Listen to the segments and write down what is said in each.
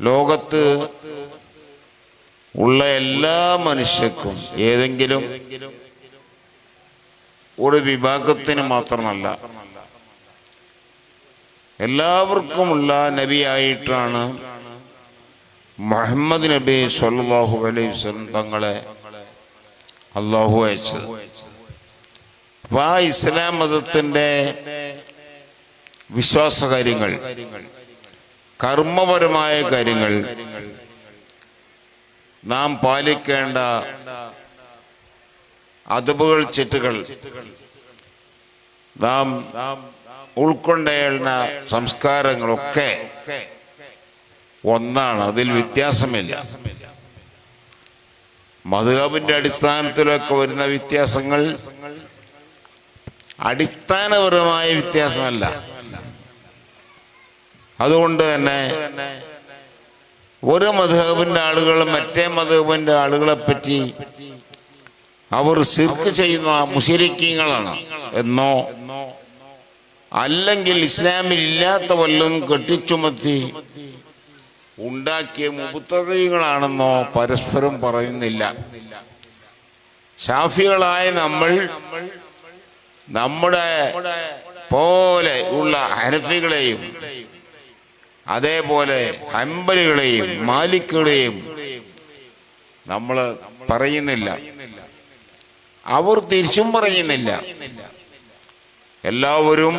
ലോകത്ത് ഉള്ള എല്ലാ മനുഷ്യർക്കും ഏതെങ്കിലും ഒരു വിഭാഗത്തിന് മാത്രമല്ല, എല്ലാവർക്കുമുള്ള നബിയായിട്ടാണ് മുഹമ്മദ് നബി സ്വല്ലല്ലാഹു അലൈഹി വസല്ലം തങ്ങളെ അല്ലാഹു അയച്ചത്. അപ്പോൾ ആ ഇസ്ലാം മതത്തിൻ്റെ വിശ്വാസ കാര്യങ്ങൾ, കർമ്മപരമായ കാര്യങ്ങൾ, നാം പാലിക്കേണ്ട അദബുകൾ, ചിട്ടുകൾ, നാം ഉൾക്കൊണ്ടേണ്ട സംസ്കാരങ്ങളൊക്കെ ഒന്നാണ്, അതിൽ വ്യത്യാസമില്ല. മദ്ഹബിന്റെ അടിസ്ഥാനത്തിലൊക്കെ വരുന്ന വ്യത്യാസങ്ങൾ അടിസ്ഥാനപരമായ വ്യത്യാസമല്ല. അതുകൊണ്ട് തന്നെ ഒരു മദ്ഹബിന്റെ ആളുകൾ മറ്റേ മദ്ഹബിന്റെ ആളുകളെ പറ്റി അവർ ശിർക്ക് ചെയ്യുന്ന മുശ്രിക്കീങ്ങളാണ് എന്നോ, അല്ലെങ്കിൽ ഇസ്ലാമിൽ ഇല്ലാത്ത വല്ലതും കെട്ടിച്ചുമത്തി ഉണ്ടാക്കിയ മുബ്തദിഈങ്ങളാണെന്നോ പരസ്പരം പറയുന്നില്ല. ശാഫികളായ നമ്മൾ നമ്മുടെ പോലെ ഉള്ള ഹനഫികളെയും അതേപോലെ ഹംബലികളെയും മാലിക്കുകളെയും നമ്മൾ പറയുന്നില്ല, അവർ തിരിച്ചും പറയുന്നില്ല. എല്ലാവരും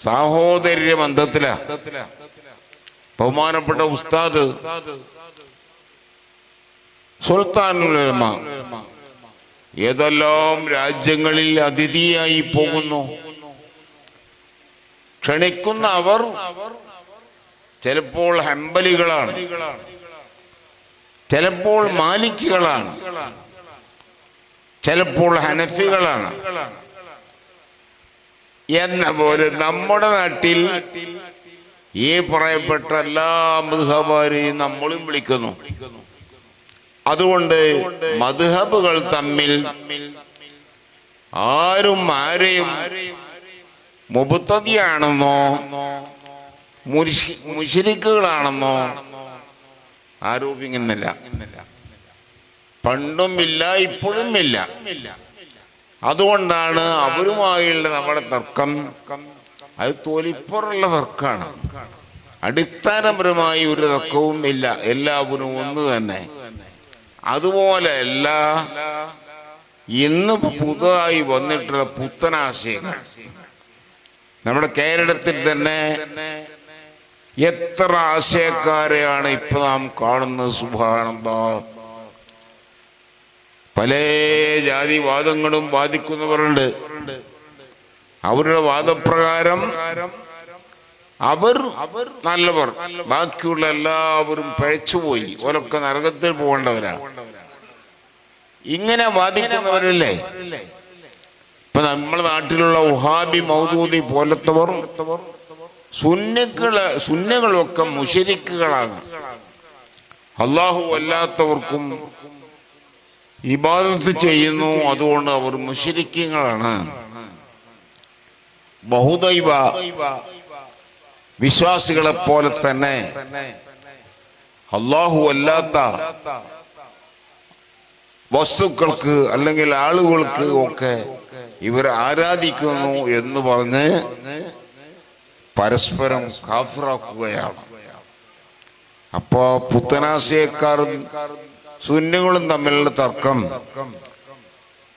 സാഹോദര്യ ബന്ധത്തിലാ. ബഹുമാനപ്പെട്ട ഉസ്താദ് സുൽത്താനുൽ ഉലമ ഏതെല്ലാം രാജ്യങ്ങളിൽ അതിഥിയായി പോകുന്നു. ക്ഷണിക്കുന്ന അവർ ചിലപ്പോൾ ഹംബലികളാണ്, ചിലപ്പോൾ മാലിക്കുകളാണ്, ചിലപ്പോൾ ഹനഫികളാണ്. എന്ന പോലെ നമ്മുടെ നാട്ടിൽ ഈ പറയപ്പെട്ട എല്ലാ മദ്ഹബുകാരെയും നമ്മളും വിളിക്കുന്നു. അതുകൊണ്ട് മദ്ഹബുകൾ തമ്മിൽ ആരെയും മുബ്തദിയാണെന്നോ മുശ്രിക്കുകളാണെന്നോ ആരോപിക്കുന്നില്ല. പണ്ടും ഇല്ല, ഇപ്പോഴും ഇല്ല. അതുകൊണ്ടാണ് അവരുമായുള്ള നമ്മുടെ തർക്കം അത് തൊലിപ്പുറമുള്ള തർക്കമാണ്. അടിസ്ഥാനപരമായി ഒരു തർക്കവും ഇല്ല, എല്ലാവരും ഒന്ന് തന്നെ. അതുപോലെ അല്ല ഇന്ന് പുതുതായി വന്നിട്ടുള്ള പുത്തനാശയങ്ങൾ. നമ്മുടെ കേരളത്തിൽ തന്നെ എത്ര ആശയക്കാരെയാണ് ഇപ്പൊ നാം കാണുന്നത്. സുബ്ഹാനല്ലാഹ്, പല ജാതിവാദങ്ങളും വാദിക്കുന്നവരുണ്ട്. അവരുടെ വാദപ്രകാരം അവർ നല്ലവർ, ബാക്കിയുള്ള എല്ലാവരും പഴച്ചുപോയി, ഓരൊക്കെ നരകത്തിൽ പോകേണ്ടവരാ. ഇങ്ങനെ വാദിക്കുന്നവരല്ലേ ഇപ്പൊ നമ്മുടെ നാട്ടിലുള്ള വഹാബി മൗദൂദി പോലത്തവർ. സുന്നികളൊക്കെ മുശ്രിക്കുകളാണ്. അല്ലാഹു അല്ലാത്തവർക്കും ഇബാദത്ത് ചെയ്യുന്നു, അതുകൊണ്ട് അവർ മുശ്രിക്കുകളാണ്. ബഹുദൈവ വിശ്വാസികളെ പോലെ തന്നെ അല്ലാഹു അല്ലാത്ത വസ്തുക്കൾക്ക് അല്ലെങ്കിൽ ആളുകൾക്ക് ഒക്കെ ഇവർ ആരാധിക്കുന്നു എന്ന് പറഞ്ഞ് പരസ്പരം കാഫിറാക്കുകയാണ്. അപ്പോ പുത്തനാശയക്കാരും സുന്നികളും തമ്മിലുള്ള തർക്കം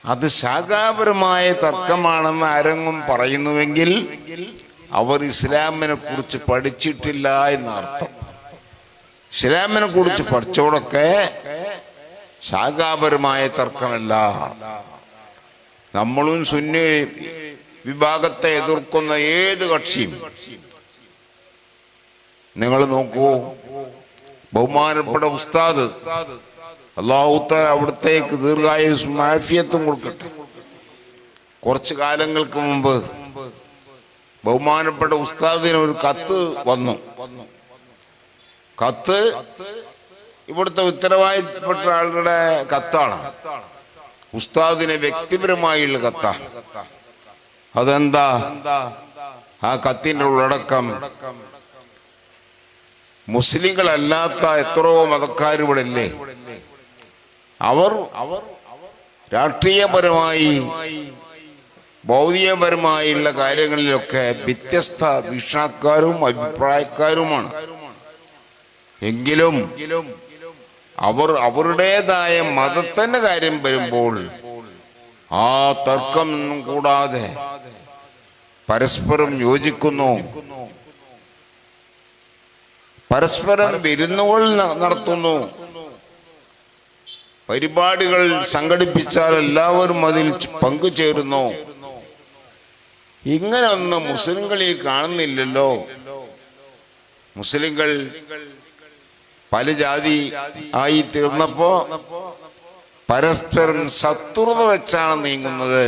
അത് ശാഖാപരമായ തർക്കമാണെന്ന് ആരെങ്കിലും പറയുന്നുവെങ്കിൽ അവർ ഇസ്ലാമിനെ കുറിച്ച് പഠിച്ചിട്ടില്ല എന്നർത്ഥം. ഇസ്ലാമിനെ കുറിച്ച് പഠിച്ചവരൊക്കെ ശാഖാപരമായ തർക്കമല്ല. നമ്മളും സുന്നി വിഭാഗത്തെ എതിർക്കുന്ന ഏത് കക്ഷിയും നിങ്ങൾ നോക്കൂ. ബഹുമാനപ്പെട്ട ഉസ്താദ് അല്ലാഹു തആല അവിടത്തേക്ക് ദീർഘായുസ്സും ആഫിയത്തും കൊടുക്കട്ടെ. കുറച്ചു കാലങ്ങൾക്ക് മുമ്പ് ബഹുമാനപ്പെട്ട ഉസ്താദിന് ഒരു കത്ത് വന്നു. കത്ത് ഇവിടുത്തെ ഉത്തരവാദിത്തപ്പെട്ട ആളുടെ കത്താണ്, ഉസ്താദിന് വ്യക്തിപരമായുള്ള കത്താ. അതെന്താ? ആ കത്തിന്റെ ഉള്ളടക്കം മുസ്ലിങ്ങളല്ലാത്ത എത്രയോ മതക്കാർ ഇവിടെ ഇല്ലേ? അവർ രാഷ്ട്രീയപരമായി ഭൗതികപരമായുള്ള കാര്യങ്ങളിലൊക്കെ വ്യത്യസ്ത വീക്ഷണക്കാരും അഭിപ്രായക്കാരുമാണ്. എങ്കിലും അവർ അവരുടേതായ മതത്തിന്റെ കാര്യം വരുമ്പോൾ ആ തർക്കം കൂടാതെ പരസ്പരം യോജിക്കുന്നു, പരസ്പരം വിരുന്നുകൾ നടത്തുന്നു, പരിപാടികൾ സംഘടിപ്പിച്ചാൽ എല്ലാവരും അതിൽ പങ്കുചേരുന്നു. ഇങ്ങനെയൊന്നും മുസ്ലിങ്ങളിൽ കാണുന്നില്ലല്ലോ. മുസ്ലിങ്ങൾ പല ജാതി ആയി തീർന്നപ്പോ പരസ്പരം ശത്രുത വെച്ചാണ് നീങ്ങുന്നത്.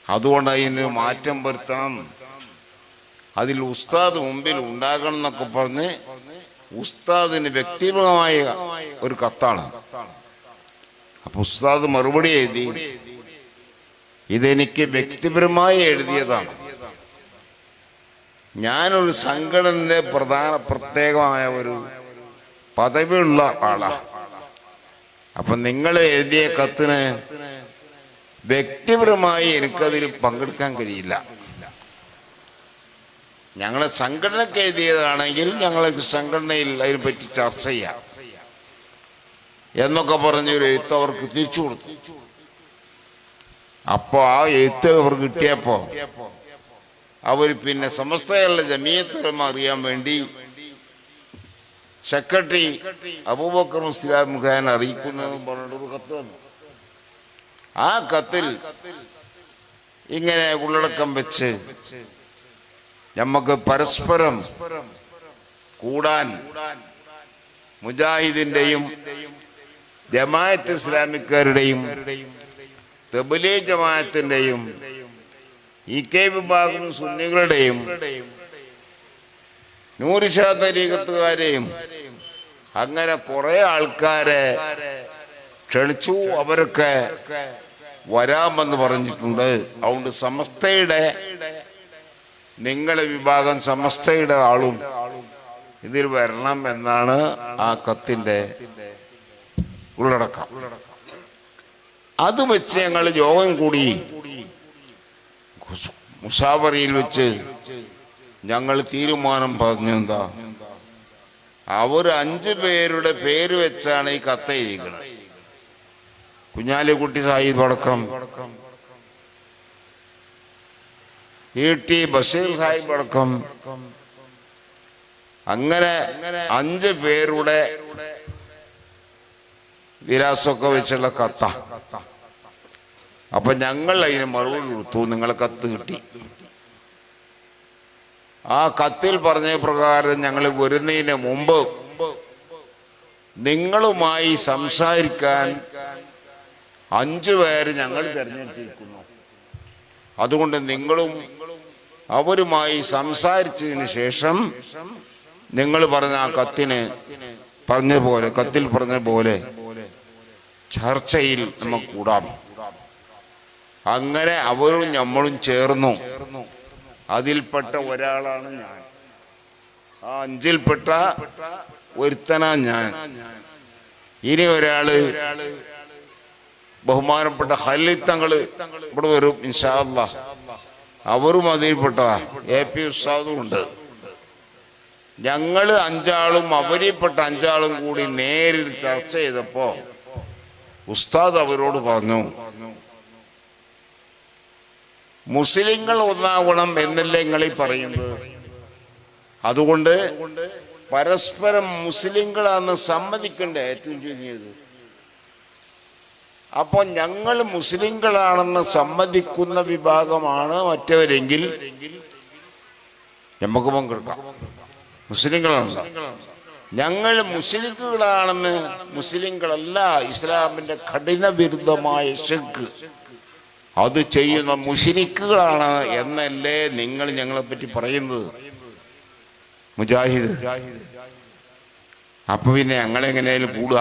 അതുകൊണ്ട് അതിന് മാറ്റം വരുത്തണം, അതിൽ ഉസ്താദ് മുമ്പിൽ ഉണ്ടാകണം എന്നൊക്കെ പറഞ്ഞ് ഉസ്താദിന് വ്യക്തിപരമായ ഒരു കത്താണ്. അപ്പൊ ഉസ്താദ് മറുപടി എഴുതി, ഇതെനിക്ക് വ്യക്തിപരമായി എഴുതിയതാണ്. ഞാനൊരു സംഘടനയുടെ പ്രത്യേകമായ ഒരു പദവിയുള്ള ആളാണ്. അപ്പൊ നിങ്ങൾ എഴുതിയ കത്തിന് വ്യക്തിപരമായി എനിക്കതിൽ പങ്കെടുക്കാൻ കഴിയില്ല. ഞങ്ങളെ സംഘടനയ്ക്ക് എഴുതിയതാണെങ്കിൽ ഞങ്ങൾക്ക് സംഘടനയിൽ അതിനെപ്പറ്റി ചർച്ച ചെയ്യാം എന്നൊക്കെ പറഞ്ഞൊരു എഴുത്ത് അവർക്ക് തിരിച്ചു കൊടുത്തു. അപ്പോ ആ എഴുത്ത് അവർക്ക് കിട്ടിയപ്പോ അവർ പിന്നെ സമസ്തകളുടെ ജമീയത്തുലമ അറിയാൻ വേണ്ടി സെക്രട്ടറി അബൂബക്കർ മുസ്ലിയാർ മുഖേന അറിയിക്കുന്നതെന്ന് പറഞ്ഞിട്ടൊരു കത്ത് വന്നു. ആ കത്തിൽ ഇങ്ങനെ ഉള്ളടക്കം വെച്ച് നമുക്ക് പരസ്പരം കൂടാൻ മുജാഹിദിന്റെയും ജമാഅത്ത് ഇസ്ലാമിക്കാരുടെയും തബ്ലീഗ് ജമാഅത്തിന്റെയും ഇ.കെ. വിഭാഗം സുന്നികളുടെയും നൂറിഷാ തരീഖത്തുകാരെയും അങ്ങനെ കുറെ ആൾക്കാരെ ക്ഷണിച്ചു. അവരൊക്കെ വരാമെന്ന് പറഞ്ഞിട്ടുണ്ട്. അതുകൊണ്ട് സമസ്തയുടെ നിങ്ങളെ വിഭാഗം സമസ്തയുടെ ആളും ഇതിൽ വരണം എന്നാണ് ആ കത്തിന്റെ ഉള്ളടക്കം. അത് വെച്ച് ഞങ്ങൾ യോഗം കൂടി. മുസാവറിയിൽ വെച്ച് ഞങ്ങൾ തീരുമാനം പറഞ്ഞു, എന്താ, അവർ 5 പേരുടെ പേര് വെച്ചാണ് ഈ കത്ത് എഴുതിക്കുന്നത്. കുഞ്ഞാലിക്കുട്ടി സാഹിബ് അടക്കം, ഇ.ടി. ബഷീർ സാഹിബ് അടക്കം, അങ്ങനെ 5 പേരുടെ വിലാസമൊക്കെ വെച്ചുള്ള കത്ത. അപ്പൊ ഞങ്ങൾ അതിന് മറുപടി കൊടുത്തു, നിങ്ങളെ കത്ത് കിട്ടി. ആ കത്തിൽ പറഞ്ഞ പ്രകാരം ഞങ്ങൾ വരുന്നതിന് മുമ്പ് നിങ്ങളുമായി സംസാരിക്കാൻ 5 പേര് ഞങ്ങൾ തിരഞ്ഞെടുത്തിരിക്കുന്നു. അതുകൊണ്ട് നിങ്ങളും അവരുമായി സംസാരിച്ചതിന് ശേഷം നിങ്ങൾ പറഞ്ഞ ആ കത്തിൽ പറഞ്ഞ പോലെ ചർച്ചയിൽ നമുക്ക് കൂടാം. അങ്ങനെ അവരും നമ്മളും ചേർന്നു. അതിൽപ്പെട്ട ഒരാളാണ് ഞാൻ. ആ 5-ൽപ്പെട്ട ഒരുത്തനാ ഞാൻ. ഇനി ഒരാള് ബഹുമാനപ്പെട്ട ഖലീൽ തങ്ങള് ഇവിടെ വരും ഇൻഷാ അല്ലാഹ്. അവരും അതിൽപ്പെട്ടതാ. എ.പി. ഉസ്താദും ഉണ്ട്. ഞങ്ങള് 5 ആളും അവരിൽപ്പെട്ട 5 ആളും കൂടി നേരിൽ ചർച്ച ചെയ്തപ്പോ ഉസ്താദ് അവരോട് പറഞ്ഞു, മുസ്ലിങ്ങൾ ഒന്നാവണം എന്നല്ലേ നിങ്ങളീ പറയുന്നത്. അതുകൊണ്ട് പരസ്പരം മുസ്ലിങ്ങളാണെന്ന് സമ്മതിക്കണ്ടേ ഏറ്റവും ചുരുങ്ങിയത്. അപ്പൊ ഞങ്ങൾ മുസ്ലിങ്ങളാണെന്ന് സമ്മതിക്കുന്ന വിഭാഗമാണ് മറ്റവരെങ്കിൽ നമുക്ക് പങ്കെടുക്കാം. മുസ്ലിങ്ങളാണ്. ഞങ്ങൾ മുസ്ലിങ്ങളാണെന്ന്, മുസ്ലിങ്ങളല്ല, ഇസ്ലാമിന്റെ കഠിന വിരുദ്ധമായ ശിർക്ക് അത് ചെയ്യുന്ന മുശ്രിക്കുകളാണ് എന്നല്ലേ നിങ്ങൾ ഞങ്ങളെ പറ്റി പറയുന്നത്, മുജാഹിദ്. അപ്പൊ പിന്നെ ഞങ്ങളെങ്ങനെയാലും കൂടുക.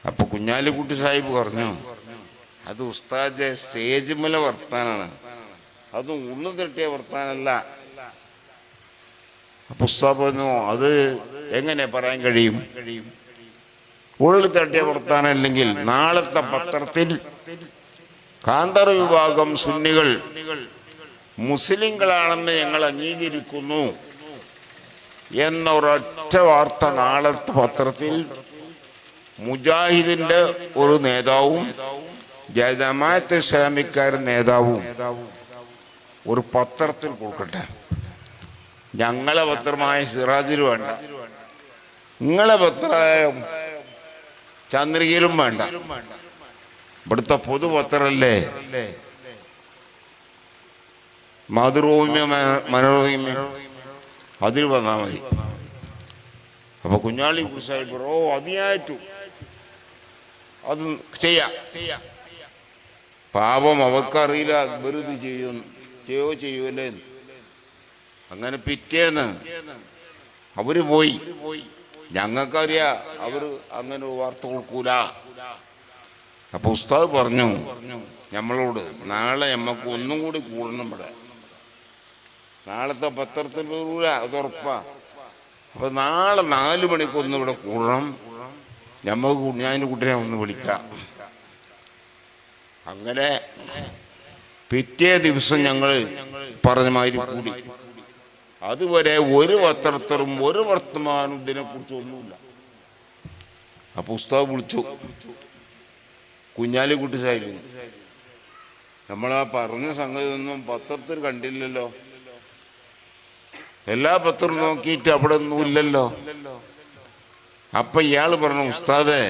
അപ്പൊ കുഞ്ഞാലിക്കുട്ടി സാഹിബ് പറഞ്ഞു, അത് ഉസ്താദ് സ്റ്റേജ് മേലെ വർത്താനാണ്, അതും ഉള്ളു തട്ടിയ വർത്താനല്ല. പുസ്തകം അത് എങ്ങനെ പറയാൻ കഴിയും? ഉള്ളിൽ തട്ടിയ വർത്താനല്ലെങ്കിൽ നാളത്തെ പത്രത്തിൽ കാന്തർ വിഭാഗം സുന്നികൾ മുസ്ലിങ്ങളാണെന്ന് ഞങ്ങൾ അംഗീകരിക്കുന്നു എന്നൊരൊറ്റ വാർത്ത നാളത്തെ പത്രത്തിൽ മുജാഹിദിന്റെ ഒരു നേതാവും ജമാഅത്തെ ഇസ്ലാമിക്കാരൻ നേതാവും ഒരു പത്രത്തിൽ കൊടുക്കട്ടെ. ഞങ്ങളെ പത്രമായ സിറാജിൽ വേണ്ട, നിങ്ങളെ പത്രമായ ചന്ദ്രികയിലും വേണ്ട, ഇവിടുത്തെ പൊതുപത്രല്ലേ മാതൃഭൂമി മനോരമ, അതിൽ വന്നാൽ മതി. അപ്പൊ കുഞ്ഞാളി സാഹിബ് അതിയായിട്ടു അത് ചെയ്യാം. പാപം അവർക്കറിയില്ല വെറുതെ ചെയ്യൂലേ. അങ്ങനെ പിറ്റേന്ന് അവര് പോയി. ഞങ്ങൾക്കറിയാം അവര് അങ്ങനെ വാർത്ത കൊടുക്കൂല. അപ്പൊ ഉസ്താദ് പറഞ്ഞു നമ്മളോട്, നാളെ നമ്മക്ക് ഒന്നും കൂടി കൂടണം. ഇവിടെ നാളത്തെ പത്രത്തിൽ വരൂല, അത് ഉറപ്പാ. അപ്പൊ നാളെ 4 മണിക്കൊന്ന് ഇവിടെ കൂടണം, ഞമ്മക്ക് ഞാൻ കുട്ടിനെ ഒന്ന് വിളിക്കാം. അങ്ങനെ പിറ്റേ ദിവസം ഞങ്ങൾ പറഞ്ഞ മാതിരി കൂടി. അതുവരെ ഒരു പത്രത്തിലും ഒരു വർത്തമാനം ഇതിനെ കുറിച്ച് ഒന്നുമില്ല. അപ്പൊ ഉസ്താദ് വിളിച്ചു കുഞ്ഞാലിക്കുട്ടി സാഹിബിന്. നമ്മളാ പറഞ്ഞ സംഗതി ഒന്നും പത്രത്തിൽ കണ്ടില്ലല്ലോ, എല്ലാ പത്രവും നോക്കിയിട്ട് അവിടെ ഒന്നും ഇല്ലല്ലോ. അപ്പൊ ഇയാൾ പറഞ്ഞു, ഉസ്താദേ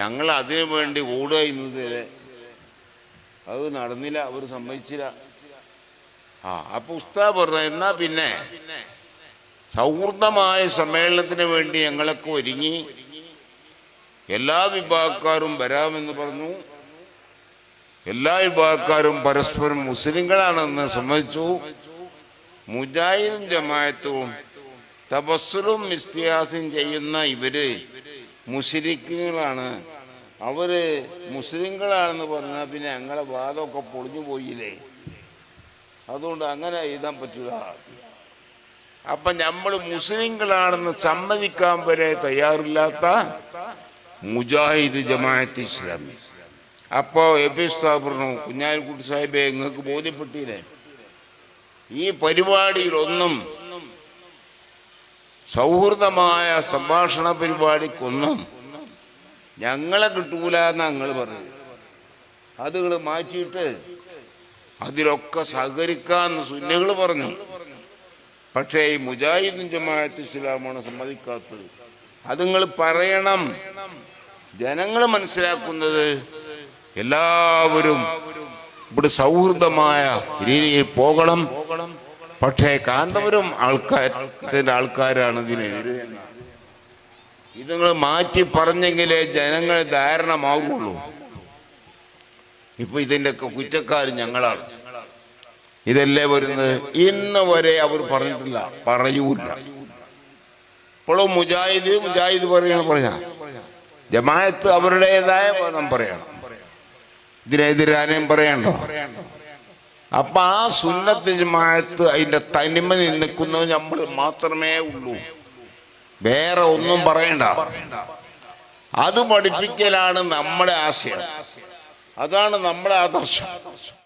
ഞങ്ങൾ അതിനു വേണ്ടി ഓടുകയുന്നത് അത് നടന്നില്ല, അവർ സമ്മതിച്ചില്ല. അപ്പൊ ഉസ്താദ് പറഞ്ഞു, എന്നാ പിന്നെ സൗഹൃദമായ സമ്മേളനത്തിന് വേണ്ടി ഞങ്ങളൊക്കെ ഒരുങ്ങി, എല്ലാ വിഭാഗക്കാരും വരാമെന്ന് പറഞ്ഞു. എല്ലാ വിഭാഗക്കാരും പരസ്പരം മുസ്ലിങ്ങളാണെന്ന് സമ്മതിച്ചു. മുജാഹിദും ജമാഅത്തും തബസ്സുലും ഇസ്തിഹാസും ചെയ്യുന്ന ഇവര് മുശ്രിക്കുകളാണ്, അവര് മുസ്ലിങ്ങളാണെന്ന് പറഞ്ഞാൽ പിന്നെ ഞങ്ങളെ വാദമൊക്കെ പൊളിഞ്ഞു പോയില്ലേ, അതുകൊണ്ട് അങ്ങനെ എഴുതാൻ പറ്റില്ല. അപ്പൊ നമ്മൾ മുസ്ലിങ്ങളാണെന്ന് സമ്മതിക്കാൻ വരെ തയ്യാറില്ലാത്ത മുജാഹിദ് ജമാഅത്ത് ഇസ്ലാമി. അപ്പോ പറഞ്ഞു, കുഞ്ഞാലിക്കുട്ടി സാഹിബെ നിങ്ങൾക്ക് ബോധ്യപ്പെട്ടില്ലേ, ഈ പരിപാടിയിലൊന്നും സൗഹൃദമായ സംഭാഷണ പരിപാടിക്കൊന്നും ഞങ്ങളെ കിട്ടൂല എന്നാ നിങ്ങൾ പറഞ്ഞത്. അത് നിങ്ങൾ മാറ്റിയിട്ട് അതിലൊക്കെ സഹകരിക്കാന്ന് സുന്നികൾ പറഞ്ഞു. പക്ഷേ ഈ മുജാഹിദും ജമാഅത്ത് ഇസ്ലാമാണ് സമ്മതിക്കാത്തത്. അത് നിങ്ങൾ പറയണം. ജനങ്ങൾ മനസ്സിലാക്കുന്നത് എല്ലാവരും ഇവിടെ സൗഹൃദമായ രീതിയിൽ പോകണം. പക്ഷേ കാന്തപുരം ആൾക്കാരാണ് ഇതിനെതിരെ. ഇത് നിങ്ങൾ മാറ്റി പറഞ്ഞെങ്കിലേ ജനങ്ങൾ ധാരണമാകുള്ളൂ. ഇപ്പൊ ഇതിൻ്റെയൊക്കെ കുറ്റക്കാർ ഞങ്ങളാണ്. ഇതല്ലേ വരുന്നത്. ഇന്ന് വരെ അവർ പറഞ്ഞിട്ടില്ല, പറയൂല. ഇപ്പോഴും മുജാഹിദ് പറയാ, ജമാഅത്ത് അവരുടേതായ പദം പറയണം, ഇതിനെതിരാനും പറയണ്ടോ. അപ്പൊ ആ സുന്നത്ത് ജമാഅത്ത് അതിന്റെ തനിമ നിൽക്കുന്നത് നമ്മൾ മാത്രമേ ഉള്ളൂ, വേറെ ഒന്നും പറയണ്ട. അത് പഠിപ്പിക്കലാണ് നമ്മുടെ ആശയം, അതാണ് നമ്മുടെ ആദർശം.